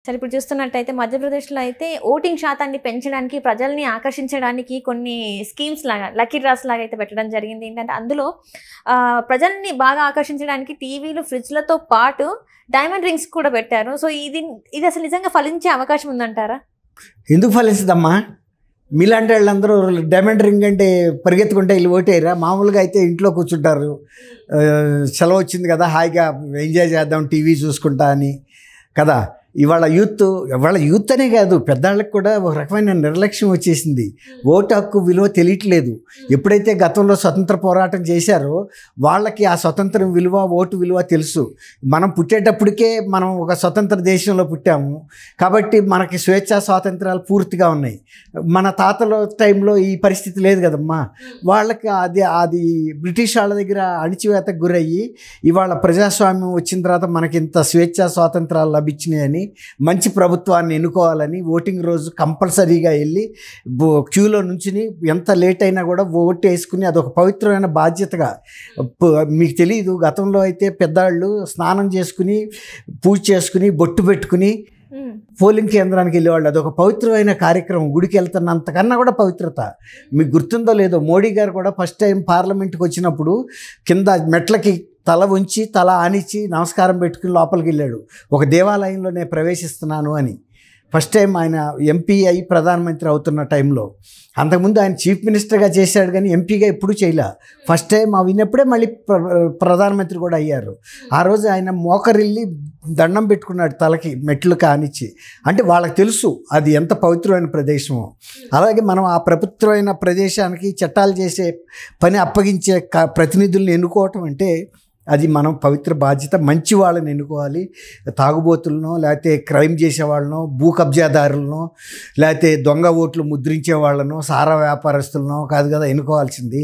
సరే ఇప్పుడు చూస్తున్నట్టయితే మధ్యప్రదేశ్‌లో అయితే ఓటింగ్ శాతాన్ని పెంచడానికి, ప్రజల్ని ఆకర్షించడానికి కొన్ని స్కీమ్స్ లాగా, లక్కీ డ్రాస్ లాగా అయితే పెట్టడం జరిగింది. ఏంటంటే అందులో ప్రజల్ని బాగా ఆకర్షించడానికి టీవీలు, ఫ్రిడ్జ్‌లతో పాటు డైమండ్ రింగ్స్ కూడా పెట్టారు. సో ఇది అసలు నిజంగా ఫలించే అవకాశం ఉందంటారా? ఎందుకు ఫలించదమ్మా? మీలాంటి వాళ్ళందరూ డైమండ్ రింగ్ అంటే పరిగెత్తుకుంటే వెళ్ళి ఓటేయరా? మామూలుగా అయితే ఇంట్లో కూర్చుంటారు, సెలవు వచ్చింది కదా హాయిగా ఎంజాయ్ చేద్దాం టీవీ చూసుకుంటా అని కదా. ఇవాళ యూత్ అనే కాదు, పెద్దాళ్ళకి కూడా ఒక రకమైన నిర్లక్ష్యం వచ్చేసింది. ఓటు హక్కు విలువ తెలియట్లేదు. ఎప్పుడైతే గతంలో స్వతంత్ర పోరాటం చేశారో వాళ్ళకి ఆ స్వతంత్రం విలువ, ఓటు విలువ తెలుసు. మనం పుట్టేటప్పటికే మనం ఒక స్వతంత్ర దేశంలో పుట్టాము కాబట్టి మనకి స్వేచ్ఛా స్వాతంత్రాలు పూర్తిగా ఉన్నాయి. మన తాతల టైంలో ఈ పరిస్థితి లేదు కదమ్మా. వాళ్ళకి అది బ్రిటిష్ వాళ్ళ దగ్గర అణిచివేతకు గురయ్యి ఇవాళ ప్రజాస్వామ్యం వచ్చిన తర్వాత మనకి ఇంత స్వేచ్ఛా స్వాతంత్రాలు లభించినాయని, మంచి ప్రభుత్వాన్ని ఎన్నుకోవాలని ఓటింగ్ రోజు కంపల్సరీగా వెళ్ళి క్యూలో నుంచుని ఎంత లేట్ అయినా కూడా ఓటు వేసుకుని అదొక పవిత్రమైన బాధ్యతగా. మీకు తెలియదు, గతంలో అయితే పెద్దవాళ్ళు స్నానం చేసుకుని పూజ చేసుకుని బొట్టు పెట్టుకుని పోలింగ్ కేంద్రానికి వెళ్ళేవాళ్ళు. అదొక పవిత్రమైన కార్యక్రమం. గుడికి వెళ్తున్నంతకన్నా కూడా పవిత్రత. మీకు గుర్తుందో లేదో, మోడీ గారు కూడా ఫస్ట్ టైం పార్లమెంట్కి వచ్చినప్పుడు కింద మెట్లకి తల ఉంచి తల ఆనిచ్చి నమస్కారం పెట్టుకుని లోపలికి వెళ్ళాడు. ఒక దేవాలయంలో నేను ప్రవేశిస్తున్నాను అని. ఫస్ట్ టైం ఆయన ఎంపీ అయి ప్రధానమంత్రి అవుతున్న టైంలో. అంతకుముందు ఆయన చీఫ్ మినిస్టర్గా చేశాడు కానీ ఎంపీగా ఎప్పుడూ చేయలే. ఫస్ట్ టైం విన్నప్పుడే మళ్ళీ ప్రధానమంత్రి కూడా అయ్యారు. ఆ రోజు ఆయన మోకరిల్లి దండం పెట్టుకున్నాడు తలకి మెట్లు కానిచ్చి. అంటే వాళ్ళకి తెలుసు అది ఎంత పవిత్రమైన ప్రదేశమో. అలాగే మనం ఆ పవిత్రమైన ప్రదేశానికి చట్టాలు చేసే పని అప్పగించే ప్రతినిధుల్ని ఎన్నుకోవటం అంటే అది మనం పవిత్ర బాధ్యత. మంచి వాళ్ళని ఎన్నుకోవాలి. తాగుబోతులనో లేకపోతే క్రైమ్ చేసే వాళ్ళనో, భూ కబ్జాదారులనో, లేకపోతే దొంగ ఓట్లు ముద్రించే వాళ్ళనో, సారా వ్యాపారస్తులనో కాదు కదా ఎన్నుకోవాల్సింది.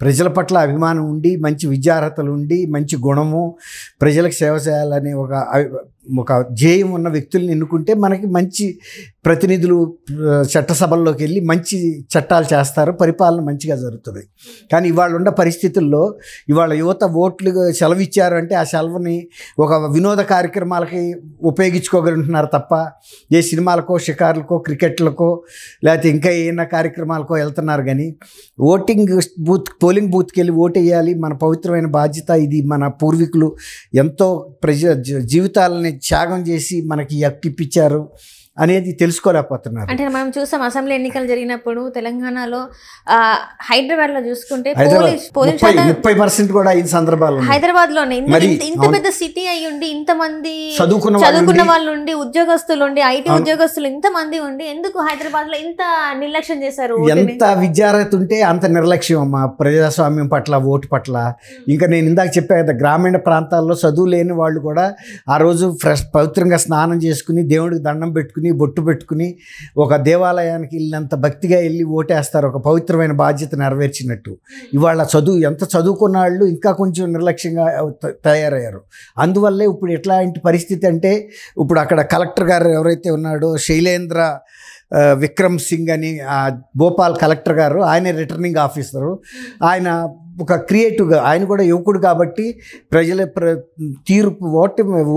ప్రజల పట్ల అభిమానం ఉండి, మంచి విద్యార్హతలు ఉండి, మంచి గుణము, ప్రజలకు సేవ చేయాలనే ఒక ధ్యేయం ఉన్న వ్యక్తుల్ని ఎన్నుకుంటే మనకి మంచి ప్రతినిధులు చట్టసభల్లోకి వెళ్ళి మంచి చట్టాలు చేస్తారు, పరిపాలన మంచిగా జరుగుతుంది. కానీ ఇవాళ ఉన్న పరిస్థితుల్లో ఇవాళ యువత ఓట్లు సెలవు ఇచ్చారు అంటే ఆ సెలవుని ఒక వినోద కార్యక్రమాలకి ఉపయోగించుకోగలుగుతున్నారు తప్ప ఏ సినిమాలకో, షికార్లకో, క్రికెట్లకో లేకపోతే ఇంకా ఏమైనా కార్యక్రమాలకో వెళ్తున్నారు. కానీ పోలింగ్ బూత్కి వెళ్ళి ఓటు వేయాలి, మన పవిత్రమైన బాధ్యత ఇది. మన పూర్వీకులు ఎంతో జీవితాలని త్యాగం చేసి మనకి హక్కు ఇప్పించారు అనేది తెలుసుకోలేకపోతున్నారు. అంటే మనం చూసాం అసెంబ్లీ ఎన్నికలు జరిగినప్పుడు తెలంగాణలో హైదరాబాద్లో చూసుకుంటే 30% కూడా అయిన సందర్భాలు హైదరాబాద్లోనే. ఇంత పెద్ద సిటీ అయి ఉండి ఇంతమంది చదువుకున్న వాళ్ళు ఉండి, ఉద్యోగస్తులు ఉండి, ఐటీ ఉద్యోగస్తులు ఇంతమంది ఉండి ఎందుకు హైదరాబాద్లో ఇంత నిర్లక్ష్యం చేశారు? ఎంత విద్యార్హత ఉంటే అంత నిర్లక్ష్యం అమ్మా ప్రజాస్వామ్యం పట్ల, ఓటు పట్ల. ఇంకా నేను ఇందాక చెప్పా కదా, గ్రామీణ ప్రాంతాల్లో చదువు లేని వాళ్ళు కూడా ఆ రోజు పవిత్రంగా స్నానం చేసుకుని దేవుడికి దండం పెట్టుకుని బొట్టు పెట్టుకుని ఒక దేవాలయానికి వెళ్ళినంత భక్తిగా వెళ్ళి ఓటేస్తారు, ఒక పవిత్రమైన బాధ్యత నెరవేర్చినట్టు. ఇవాళ ఎంత చదువుకున్న వాళ్ళు ఇంకా కొంచెం నిర్లక్ష్యంగా తయారయ్యారు. అందువల్లే ఇప్పుడు ఎట్లాంటి పరిస్థితి అంటే, ఇప్పుడు అక్కడ కలెక్టర్ గారు ఎవరైతే ఉన్నాడో శైలేంద్ర విక్రమ్ సింగ్ అని భోపాల్ కలెక్టర్ గారు, ఆయనే రిటర్నింగ్ ఆఫీసరు. ఆయన ఒక క్రియేటివ్గా, ఆయన కూడా యువకుడు కాబట్టి ప్రజల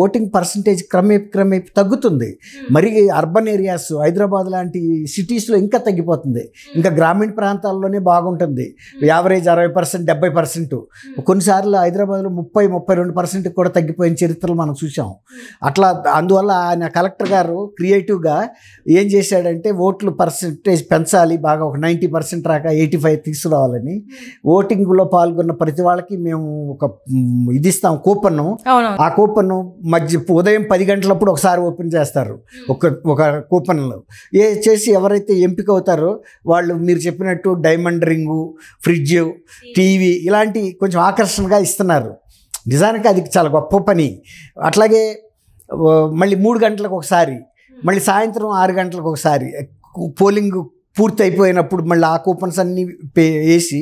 ఓటింగ్ పర్సంటేజ్ క్రమేపీ తగ్గుతుంది. మరి అర్బన్ ఏరియాస్ హైదరాబాద్ లాంటి సిటీస్లో ఇంకా తగ్గిపోతుంది. ఇంకా గ్రామీణ ప్రాంతాల్లోనే బాగుంటుంది. యావరేజ్ 60%, 70%. కొన్నిసార్లు హైదరాబాద్లో 30-32% కూడా తగ్గిపోయిన చరిత్రలు మనం చూసాం. అట్లా అందువల్ల ఆయన కలెక్టర్ గారు క్రియేటివ్గా ఏం చేశాడంటే ఓట్లు పర్సంటేజ్ పెంచాలి, బాగా ఒక 90% రాక 85 తీసుకురావాలని. ఓటింగ్లో పాల్గొన్న ప్రతి వాళ్ళకి మేము ఒక ఇది ఇస్తాం, కూపన్. ఆ కూపన్ ఉదయం 10 గంటలప్పుడు ఒకసారి ఓపెన్ చేస్తారు. ఒక కూపన్లో చేసి ఎవరైతే ఎంపిక అవుతారో వాళ్ళు మీరు చెప్పినట్టు డైమండ్ రింగు, ఫ్రిడ్జ్, టీవీ ఇలాంటి కొంచెం ఆకర్షణగా ఇస్తున్నారు. నిజానికి అది చాలా గొప్ప పని. అట్లాగే మళ్ళీ 3 గంటలకు ఒకసారి, మళ్ళీ సాయంత్రం 6 గంటలకు ఒకసారి పోలింగ్ పూర్తి అయిపోయినప్పుడు మళ్ళీ ఆ కూపన్స్ అన్నీ వేసి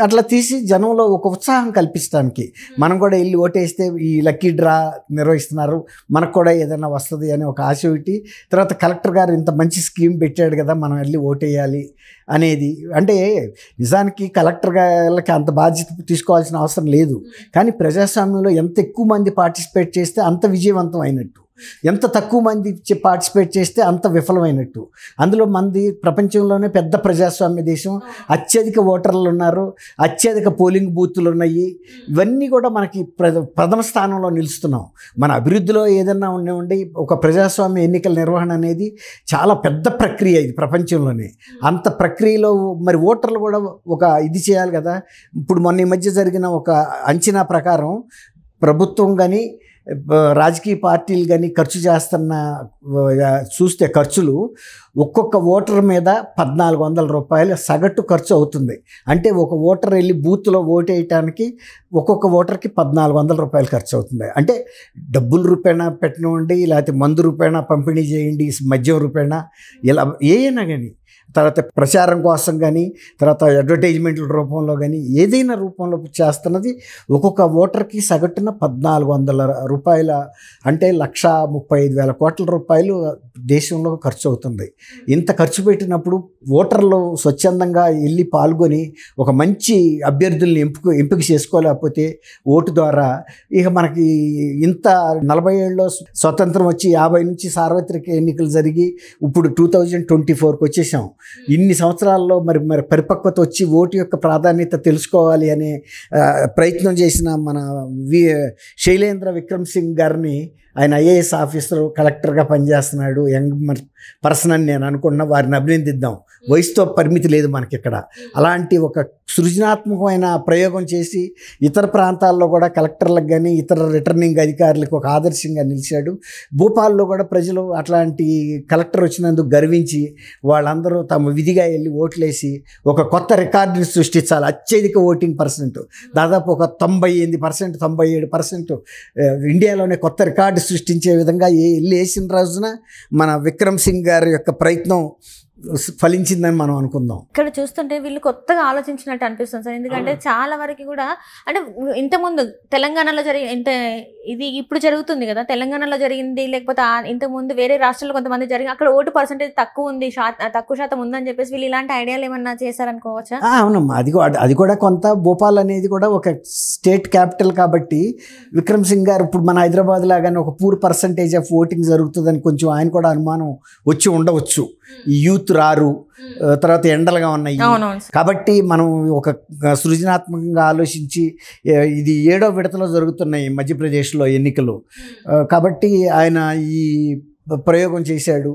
అట్లా తీసి జనంలో ఒక ఉత్సాహం కల్పించడానికి మనం కూడా వెళ్ళి ఓటేస్తే ఈ లక్కీ డ్రా నిర్వహిస్తున్నారు, మనకు కూడా ఏదైనా వస్తుంది అని ఒక ఆశ పెట్టి, తర్వాత కలెక్టర్ గారు ఇంత మంచి స్కీమ్ పెట్టాడు కదా మనం వెళ్ళి ఓటేయాలి అనేది. అంటే నిజానికి కలెక్టర్ గారికి అంత బాధ్యత తీసుకోవాల్సిన అవసరం లేదు. కానీ ప్రజాస్వామ్యంలో ఎంత ఎక్కువ మంది పార్టిసిపేట్ చేస్తే అంత విజయవంతం అయినట్టు. ఎంత తక్కువ మంది పార్టిసిపేట్ చేస్తే అంత విఫలమైనట్టు. అందులో మంది ప్రపంచంలోనే పెద్ద ప్రజాస్వామ్య దేశం, అత్యధిక ఓటర్లు ఉన్నారు, అత్యధిక పోలింగ్ బూతులు ఉన్నాయి. ఇవన్నీ కూడా మనకి ప్రథమ స్థానంలో నిలుస్తున్నాం. మన అభివృద్ధిలో ఏదన్నా ఉండి ఒక ప్రజాస్వామ్య ఎన్నికల నిర్వహణ అనేది చాలా పెద్ద ప్రక్రియ ఇది ప్రపంచంలోనే. అంత ప్రక్రియలో మరి ఓటర్లు కూడా ఒక ఇది చేయాలి కదా. ఇప్పుడు మొన్న ఈ మధ్య జరిగిన ఒక అంచనా ప్రకారం ప్రభుత్వం కానీ రాజకీయ పార్టీలు కానీ ఖర్చు చేస్తున్న చూస్తే ఖర్చులు ఒక్కొక్క ఓటర్ మీద 1,400 రూపాయలు సగటు ఖర్చు అవుతుంది. అంటే ఒక ఓటర్ వెళ్ళి బూత్లో ఓటు వేయటానికి ఒక్కొక్క ఓటర్కి 1,400 రూపాయలు ఖర్చు అవుతుంది. అంటే డబ్బుల రూపేణా పెట్టనివ్వండి, లేకపోతే మందు రూపేణా పంపిణీ చేయండి, మద్యం రూపేణా, ఇలా ఏమైనా కానీ, తర్వాత ప్రచారం కోసం కానీ, తర్వాత అడ్వర్టైజ్మెంట్ల రూపంలో కానీ ఏదైనా రూపంలో చేస్తున్నది ఒక్కొక్క ఓటర్కి సగటున 1,400 రూపాయల, అంటే 1,35,000 కోట్ల రూపాయలు దేశంలో ఖర్చు అవుతుంది. ఇంత ఖర్చు పెట్టినప్పుడు ఓటర్లు స్వచ్ఛందంగా వెళ్ళి పాల్గొని ఒక మంచి అభ్యర్థుల్ని ఎంపిక చేసుకోలేకపోతే ఓటు ద్వారా ఇక మనకి ఇంత 40 ఏళ్ళలో స్వతంత్రం వచ్చి 50 నుంచి సార్వత్రిక ఎన్నికలు జరిగి ఇప్పుడు 2024కి వచ్చేసాం. ఇన్ని సంవత్సరాల్లో మరి పరిపక్వత వచ్చి ఓటు యొక్క ప్రాధాన్యత తెలుసుకోవాలి అనే ప్రయత్నం చేసిన మన శైలేంద్ర విక్రమ్ సింగ్ గారిని, ఆయన ఐఏఎస్ ఆఫీసర్, కలెక్టర్గా పనిచేస్తున్నాడు, యంగ్ పర్సన్ అని నేను అనుకున్న వారిని అభినందిద్దాం. వయసుతో పరిమితి లేదు మనకి ఇక్కడ. అలాంటి ఒక సృజనాత్మకమైన ప్రయోగం చేసి ఇతర ప్రాంతాల్లో కూడా కలెక్టర్లకు కానీ ఇతర రిటర్నింగ్ అధికారులకు ఒక ఆదర్శంగా నిలిచాడు. భోపాల్లో కూడా ప్రజలు అట్లాంటి కలెక్టర్ వచ్చినందుకు గర్వించి వాళ్ళందరూ తమ విధిగా వెళ్ళి ఓట్లేసి ఒక కొత్త రికార్డుని సృష్టించాలి. అత్యధిక ఓటింగ్ పర్సెంట్, దాదాపు ఒక 98%, 97% ఇండియాలోనే కొత్త రికార్డు సృష్టించే విధంగా వెళ్ళి వేసిన రోజున మన విక్రమ్ సింగ్ గారి యొక్క ప్రయత్నం ఫలించిందని మనం అనుకుందాం. ఇక్కడ చూస్తుంటే వీళ్ళు కొత్తగా ఆలోచించినట్టు అనిపిస్తుంది సార్. ఎందుకంటే చాలా వరకు కూడా అంటే ఇంతకుముందు తెలంగాణలో ఇది ఇప్పుడు జరుగుతుంది కదా, తెలంగాణలో జరిగింది, లేకపోతే ఇంతకుముందు వేరే రాష్ట్రాల్లో కొంతమంది జరిగింది, అక్కడ ఓటు పర్సెంటేజ్ తక్కువ ఉంది, తక్కువ శాతం ఉందని చెప్పేసి వీళ్ళు ఇలాంటి ఐడియాలు ఏమన్నా చేశారనుకోవచ్చా? అవునమ్మా, అది కూడా కొంత. భోపాల్ అనేది కూడా ఒక స్టేట్ క్యాపిటల్ కాబట్టి విక్రమ్ సింగ్ గారు ఇప్పుడు మన హైదరాబాద్ లాగానే ఒక పూర్ పర్సంటేజ్ ఆఫ్ ఓటింగ్ జరుగుతుందని కొంచెం ఆయన కూడా అనుమానం వచ్చి ఉండవచ్చు. ఈ యూత్ రారు, తర్వాత ఎండలుగా ఉన్నాయి కాబట్టి మనం ఒక సృజనాత్మకంగా ఆలోచించి, ఇది 7వ విడతలో జరుగుతున్నాయి మధ్యప్రదేశ్లో ఎన్నికలు కాబట్టి ఆయన ఈ ప్రయోగం చేశాడు.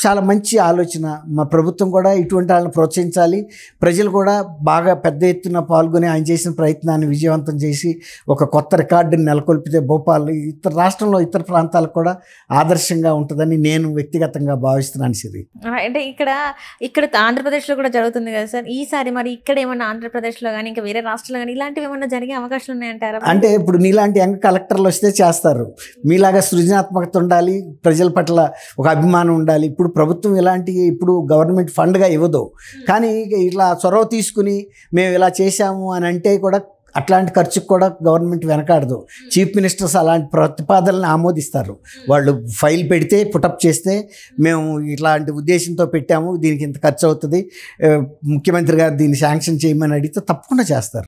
చాలా మంచి ఆలోచన. మా ప్రభుత్వం కూడా ఇటువంటి వాళ్ళని ప్రోత్సహించాలి. ప్రజలు కూడా బాగా పెద్ద ఎత్తున పాల్గొని ఆయన చేసిన ప్రయత్నాన్ని విజయవంతం చేసి ఒక కొత్త రికార్డుని నెలకొల్పితే భోపాల్ ఇతర రాష్ట్రంలో ఇతర ప్రాంతాలకు కూడా ఆదర్శంగా ఉంటుందని నేను వ్యక్తిగతంగా భావిస్తున్నాను. సిరి, అంటే ఇక్కడ ఆంధ్రప్రదేశ్లో కూడా జరుగుతుంది కదా సార్, ఈసారి మరి ఇక్కడ ఏమన్నా ఆంధ్రప్రదేశ్లో కానీ ఇంకా వేరే రాష్ట్రాల్లో కానీ ఇలాంటివి ఏమన్నా జరిగే అవకాశాలు ఉన్నాయంటారా? అంటే ఇప్పుడు నీలాంటి యంగ్ కలెక్టర్లు వస్తే చేస్తారు. మీలాగా సృజనాత్మకత ఉండాలి, ప్రజల పట్ల ఒక అభిమానం ఉండాలి. ఇప్పుడు ప్రభుత్వం ఇప్పుడు గవర్నమెంట్ ఫండ్గా ఇవ్వదు, కానీ ఇట్లా చొరవ తీసుకుని మేము ఇలా చేశాము అని అంటే కూడా అట్లాంటి ఖర్చుకు కూడా గవర్నమెంట్ వెనకాడదు. చీఫ్ మినిస్టర్స్ అలాంటి ప్రతిపాదనలను ఆమోదిస్తారు. వాళ్ళు ఫైల్ పెడితే పుటప్ చేస్తే మేము ఇట్లాంటి ఉద్దేశంతో పెట్టాము, దీనికి ఇంత ఖర్చు అవుతుంది, ముఖ్యమంత్రి గారు దీన్ని శాంక్షన్ చేయమని అడిగితే తప్పకుండా చేస్తారు.